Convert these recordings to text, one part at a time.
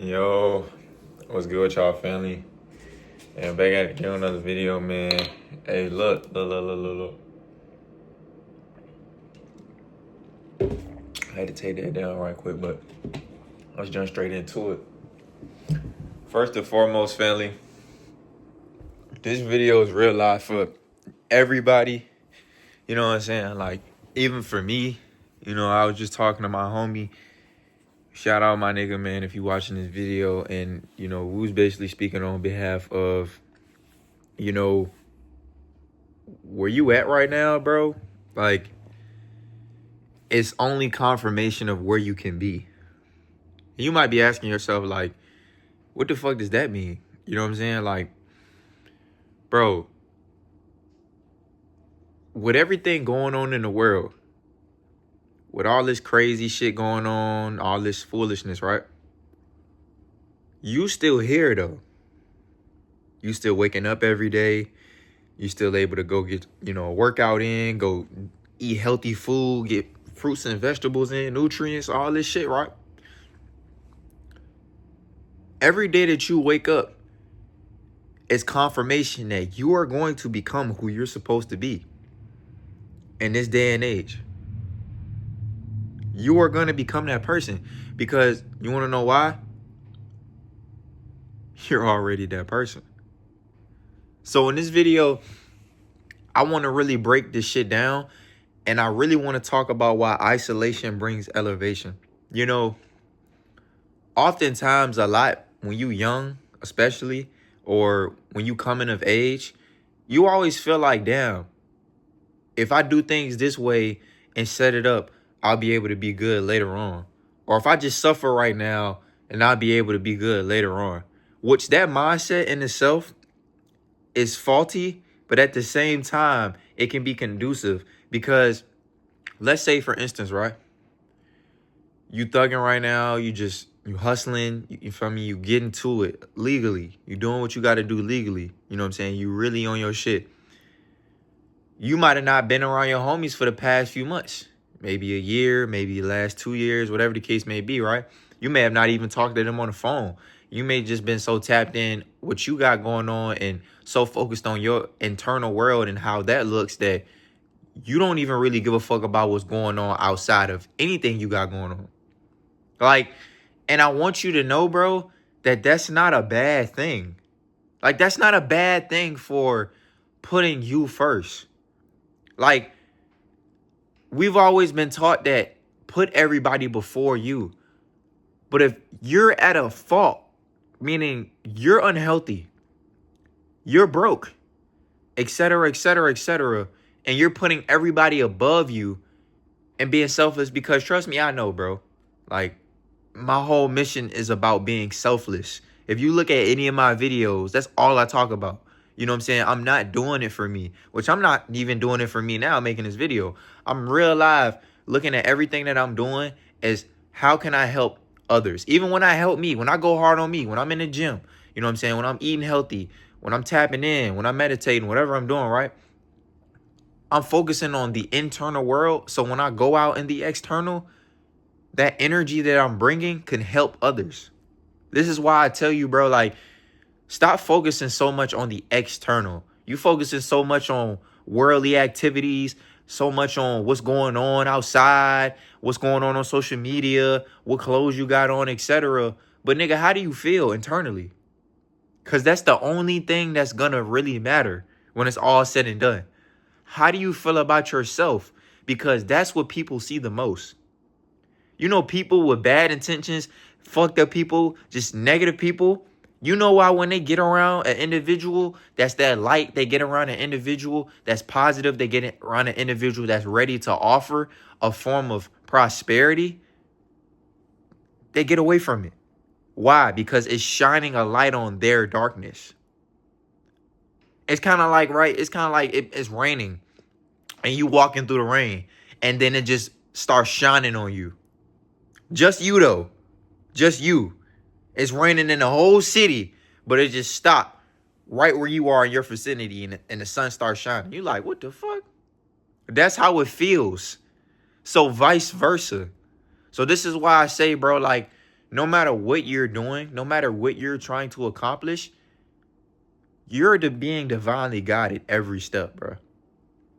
Yo, what's good with y'all, family? And back at it again, another video, man. Hey, look. I had to take that down right quick, but let's jump straight into it. First and foremost, family, this video is real life for everybody. You know what I'm saying? Like, even for me, I was just talking to my homie. Shout out my nigga, man, if you watching this video. And, we was basically speaking on behalf of, where you at right now, bro? Like, it's only confirmation of where you can be. You might be asking yourself, like, what the fuck does that mean? You know what I'm saying? Like, bro, with everything going on in the world, with all this crazy shit going on, all this foolishness, right? You still here, though. You still waking up every day. You still able to go get, a workout in, go eat healthy food, get fruits and vegetables in, nutrients, all this shit, right? Every day that you wake up is confirmation that you are going to become who you're supposed to be in this day and age. You are going to become that person because you want to know why? You're already that person. So in this video, I want to really break this shit down, and I really want to talk about why isolation brings elevation. Oftentimes a lot when you young, especially, or when you coming of age, you always feel like, damn, if I do things this way and set it up, I'll be able to be good later on. Or if I just suffer right now and I'll be able to be good later on. Which that mindset in itself is faulty, but at the same time, it can be conducive because let's say, for instance, right? You thugging right now, you hustling, you feel me? You getting to it legally. You doing what you got to do legally. You know what I'm saying? You really on your shit. You might have not been around your homies for the past few months. Maybe a year, maybe the last 2 years, whatever the case may be, right? You may have not even talked to them on the phone. You may just been so tapped in what you got going on and so focused on your internal world and how that looks that you don't even really give a fuck about what's going on outside of anything you got going on. Like, and I want you to know, bro, that that's not a bad thing. Like, that's not a bad thing for putting you first. Like, we've always been taught that put everybody before you. But if you're at a fault, meaning you're unhealthy, you're broke, etc., and you're putting everybody above you and being selfless, because trust me, I know, bro. Like, my whole mission is about being selfless. If you look at any of my videos, that's all I talk about. You know what I'm saying? I'm not doing it for me, which I'm not even doing it for me now making this video. I'm real live looking at everything that I'm doing as how can I help others? Even when I help me, when I go hard on me, when I'm in the gym, you know what I'm saying? When I'm eating healthy, when I'm tapping in, when I'm meditating, whatever I'm doing, right? I'm focusing on the internal world. So when I go out in the external, that energy that I'm bringing can help others. This is why I tell you, bro, like, stop focusing so much on the external. You focusing so much on worldly activities, so much on what's going on outside, what's going on social media, what clothes you got on, etc. But nigga, how do you feel internally? Because that's the only thing that's gonna really matter when it's all said and done. How do you feel about yourself? Because that's what people see the most. People with bad intentions, fucked up people, just negative people. You know why when they get around an individual that's that light, they get around an individual that's positive, they get around an individual that's ready to offer a form of prosperity, they get away from it. Why? Because it's shining a light on their darkness. It's kind of like, right? It's kind of like it's raining and you walking through the rain and then it just starts shining on you. Just you, though. Just you. It's raining in the whole city, but it just stopped right where you are in your vicinity and the sun starts shining. You like, what the fuck? That's how it feels. So vice versa. So this is why I say, bro, like, no matter what you're doing, no matter what you're trying to accomplish, you're being divinely guided every step, bro.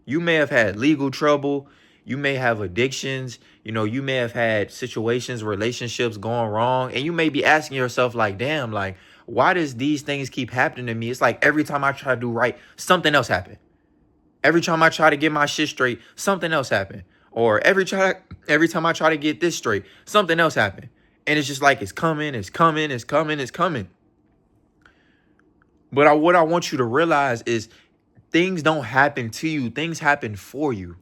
You may have had legal trouble. You may have addictions. You know, you may have had situations, relationships going wrong. And you may be asking yourself like, damn, like, why does these things keep happening to me? It's like every time I try to do right, something else happened. Every time I try to get my shit straight, something else happened. Or every time I try to get this straight, something else happened. And it's just like, it's coming, it's coming, it's coming, it's coming. But what I want you to realize is things don't happen to you. Things happen for you.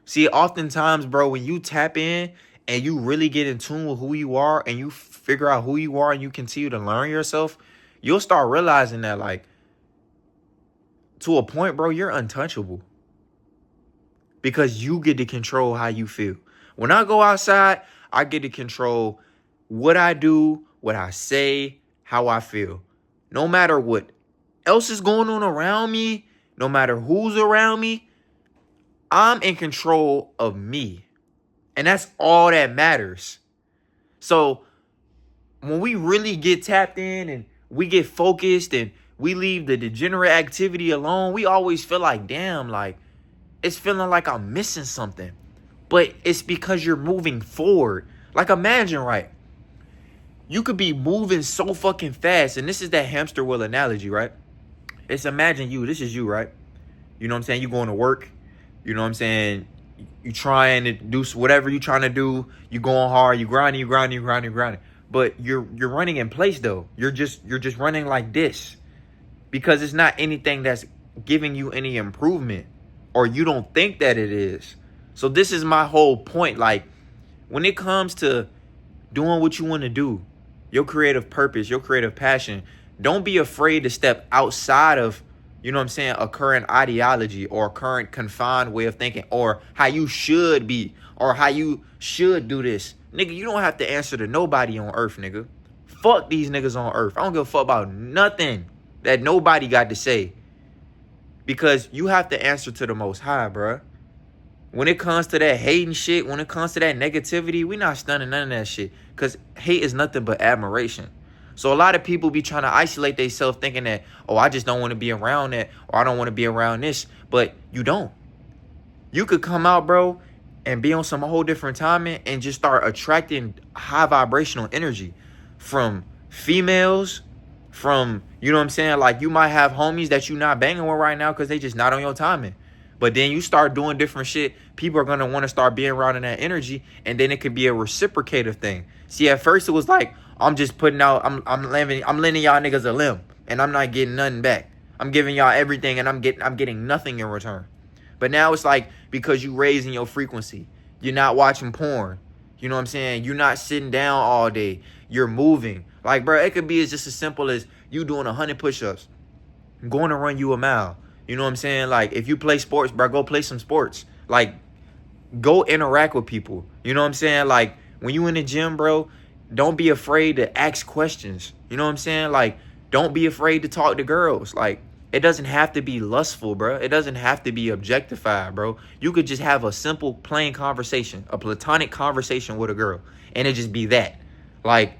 See, oftentimes, bro, when you tap in and you really get in tune with who you are and you figure out who you are and you continue to learn yourself, you'll start realizing that, like, to a point, bro, you're untouchable. Because you get to control how you feel. When I go outside, I get to control what I do, what I say, how I feel. No matter what else is going on around me, no matter who's around me, I'm in control of me. And that's all that matters. So when we really get tapped in and we get focused and we leave the degenerate activity alone, we always feel like, damn, like, it's feeling like I'm missing something. But it's because you're moving forward. Like, imagine, right? You could be moving so fucking fast. And this is that hamster wheel analogy, right? It's imagine you. This is you, right? You know what I'm saying? You going to work. You know what I'm saying? You trying to do whatever you trying to do. You going hard. You grinding, you grinding, you grinding, you grinding. But you're running in place, though. You're just running like this. Because it's not anything that's giving you any improvement. Or you don't think that it is. So this is my whole point. Like, when it comes to doing what you want to do, your creative purpose, your creative passion, don't be afraid to step outside of, you know what I'm saying, a current ideology or a current confined way of thinking or how you should be or how you should do this. Nigga, you don't have to answer to nobody on earth, nigga. Fuck these niggas on earth. I don't give a fuck about nothing that nobody got to say. Because you have to answer to the Most High, bruh. When it comes to that hating shit, when it comes to that negativity, we not stunning none of that shit. Because hate is nothing but admiration. So a lot of people be trying to isolate themselves thinking that, oh, I just don't want to be around that, or I don't want to be around this. But you don't. You could come out, bro, and be on some whole different timing and just start attracting high vibrational energy from females, from, you know what I'm saying? Like, you might have homies that you not banging with right now because they just not on your timing. But then you start doing different shit, people are going to want to start being around in that energy, and then it could be a reciprocative thing. See, at first it was like, I'm just putting out, I'm lending y'all niggas a limb, and I'm not getting nothing back. I'm giving y'all everything, and I'm getting nothing in return. But now it's like, because you raising your frequency, you're not watching porn. You know what I'm saying? You're not sitting down all day. You're moving. Like, bro, it could be just as simple as you doing 100 push-ups. I'm going to run you a mile. You know what I'm saying? Like, if you play sports, bro, go play some sports. Like, go interact with people. You know what I'm saying? Like, when you in the gym, bro, don't be afraid to ask questions. You know what I'm saying? Like, don't be afraid to talk to girls. Like, it doesn't have to be lustful, bro. It doesn't have to be objectified, bro. You could just have a simple, plain conversation, a platonic conversation with a girl, and it just be that. Like,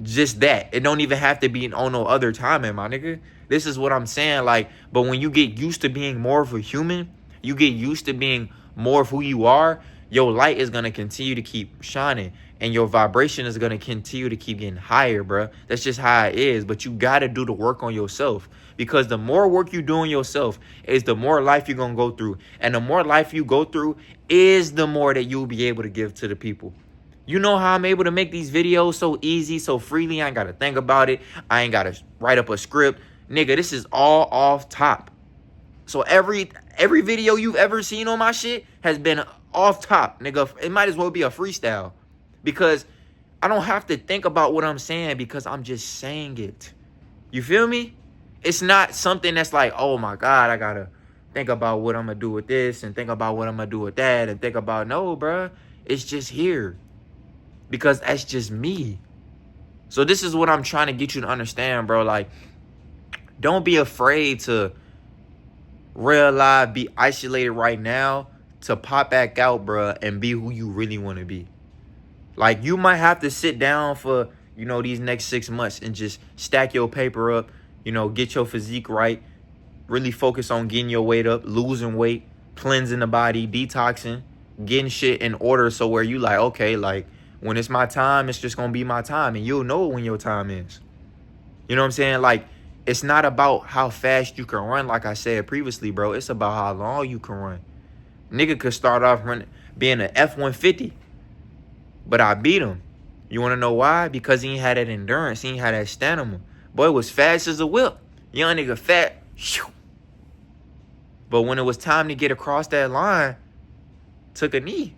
just that. It don't even have to be on no other timing, my nigga. This is what I'm saying. Like, but when you get used to being more of a human, you get used to being more of who you are, your light is going to continue to keep shining. And your vibration is going to continue to keep getting higher, bro. That's just how it is. But you got to do the work on yourself. Because the more work you do on yourself is the more life you're going to go through. And the more life you go through is the more that you'll be able to give to the people. You know how I'm able to make these videos so easy, so freely? I ain't got to think about it. I ain't got to write up a script. Nigga, this is all off top. So every video you've ever seen on my shit has been off top, nigga. It might as well be a freestyle. Because I don't have to think about what I'm saying because I'm just saying it. You feel me? It's not something that's like, oh my God, I gotta think about what I'm gonna do with this and think about what I'm gonna do with that and think about, no, bruh. It's just here. Because that's just me. So this is what I'm trying to get you to understand, bro. Like, don't be afraid to realize, be isolated right now, to pop back out, bruh, and be who you really want to be. Like, you might have to sit down for, these next 6 months and just stack your paper up, get your physique right, really focus on getting your weight up, losing weight, cleansing the body, detoxing, getting shit in order, so where you like, okay, like, when it's my time, it's just gonna be my time, and you'll know when your time is. You know what I'm saying? Like, it's not about how fast you can run, like I said previously, bro. It's about how long you can run. Nigga could start off being an F-150, but I beat him. You want to know why? Because he ain't had that endurance. He ain't had that stamina. Boy was fast as a whip. Young nigga fat. But when it was time to get across that line, took a knee.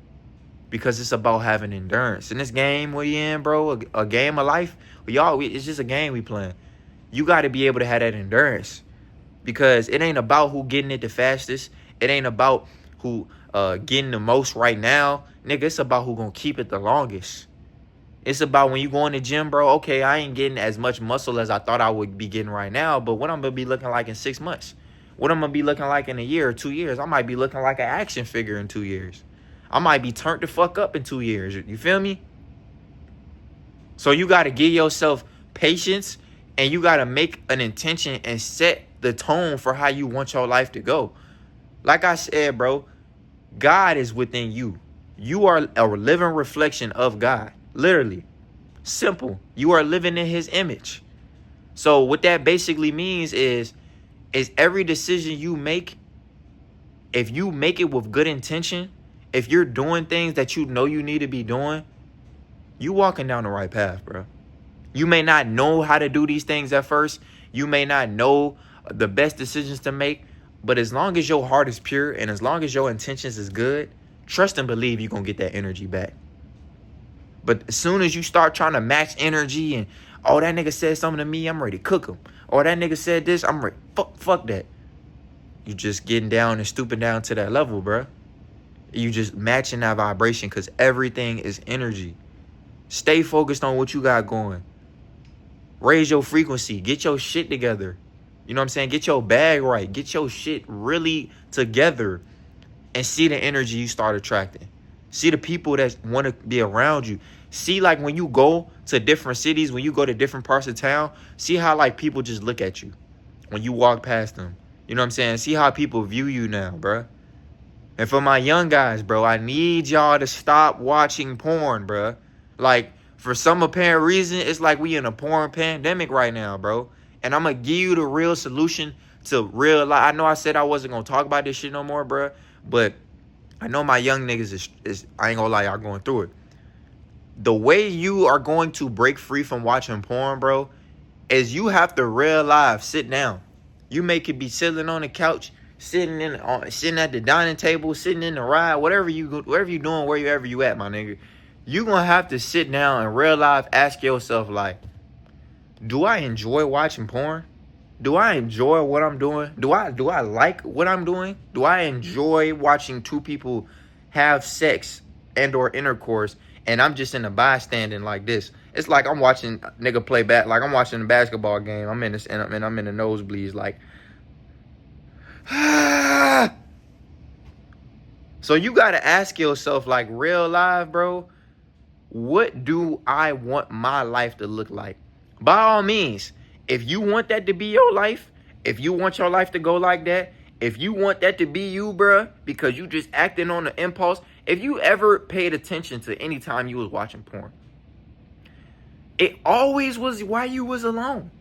Because it's about having endurance. In this game we in, bro, a game of life, it's just a game we playing. You got to be able to have that endurance. Because it ain't about who getting it the fastest. It ain't about who getting the most right now. Nigga, it's about who gonna keep it the longest. It's about when you go in the gym, bro, okay, I ain't getting as much muscle as I thought I would be getting right now, but what I'm gonna be looking like in 6 months? What I'm gonna be looking like in a year or 2 years? I might be looking like an action figure in 2 years. I might be turned the fuck up in 2 years. You feel me? So you gotta give yourself patience, and you gotta make an intention and set the tone for how you want your life to go. Like I said, bro, God is within you. You are a living reflection of God. Literally. Simple. You are living in his image. So what that basically means is every decision you make, if you make it with good intention, if you're doing things that you know you need to be doing, you walking down the right path, bro. You may not know how to do these things at first. You may not know the best decisions to make, but as long as your heart is pure and as long as your intentions is good, trust and believe you're going to get that energy back. But as soon as you start trying to match energy and, oh, that nigga said something to me, I'm ready to cook him. Or that nigga said this, I'm ready. Fuck that. You just getting down and stooping down to that level, bro. You just matching that vibration because everything is energy. Stay focused on what you got going. Raise your frequency. Get your shit together. You know what I'm saying? Get your bag right. Get your shit really together and see the energy you start attracting. See the people that want to be around you. See, like, when you go to different cities, when you go to different parts of town, see how, like, people just look at you when you walk past them. You know what I'm saying? See how people view you now, bro. And for my young guys, bro, I need y'all to stop watching porn, bro. Like, for some apparent reason, it's like we in a porn pandemic right now, bro. And I'm going to give you the real solution to real life. I know I said I wasn't going to talk about this shit no more, bro. But I know my young niggas is I ain't gonna lie, y'all going through it. The way you are going to break free from watching porn, bro, is you have to real life sit down. You may could be sitting on the couch, sitting at the dining table, sitting in the ride, whatever you doing, wherever you at, my nigga. You gonna have to sit down and real life ask yourself, like, do I enjoy watching porn? Do I enjoy what I'm doing? Do I like what I'm doing? Do I enjoy watching two people have sex and or intercourse, and I'm just in the bystanding like this? It's like I'm watching a nigga play like I'm watching a basketball game. I'm in this and I'm in the nosebleeds, like. So you gotta ask yourself, like, real life, bro, what do I want my life to look like? By all means, if you want that to be your life, if you want your life to go like that, if you want that to be you, bruh, because you just acting on the impulse, if you ever paid attention to any time you was watching porn, it always was while you was alone.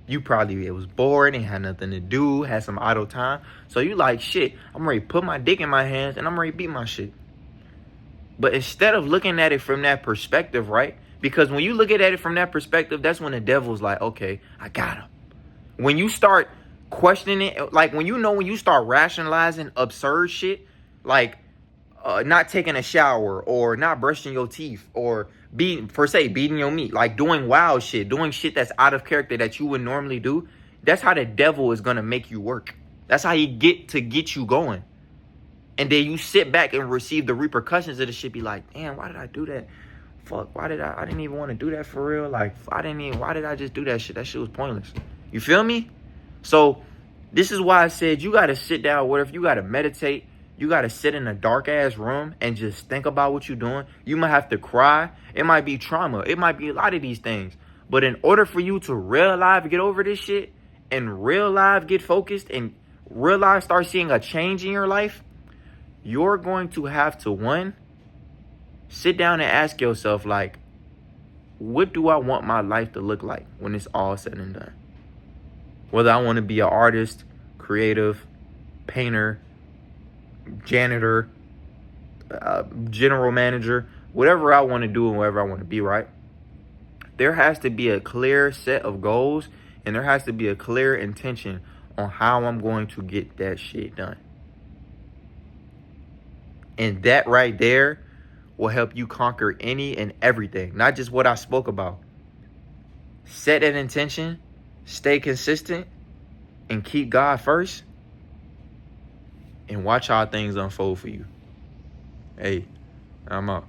It was bored and had nothing to do, had some idle time. So you like, shit, I'm ready to put my dick in my hands and I'm ready to beat my shit. But instead of looking at it from that perspective, right? Because when you look at it from that perspective, that's when the devil's like, okay, I got him. When you start questioning it, like when you start rationalizing absurd shit, like not taking a shower or not brushing your teeth or beating your meat, like doing wild shit, doing shit that's out of character that you would normally do, that's how the devil is going to make you work. That's how he get you going. And then you sit back and receive the repercussions of the shit, be like, damn, why did I do that? Fuck, I didn't even want to do that for real. Like, why did I just do that shit? That shit was pointless. You feel me? So this is why I said you got to sit down, if you got to meditate, You got to sit in a dark ass room and just think about what you're doing. You might have to cry. It might be trauma. It might be a lot of these things. But in order for you to real life get over this shit and real life get focused and real life start seeing a change in your life, you're going to have to, one, sit down and ask yourself, like, what do I want my life to look like when it's all said and done? Whether I want to be an artist, creative, painter, janitor, general manager, whatever I want to do and whatever I want to be, right? There has to be a clear set of goals and there has to be a clear intention on how I'm going to get that shit done. And that right there will help you conquer any and everything, not just what I spoke about. Set an intention, stay consistent, and keep God first, and watch how things unfold for you. Hey, I'm out.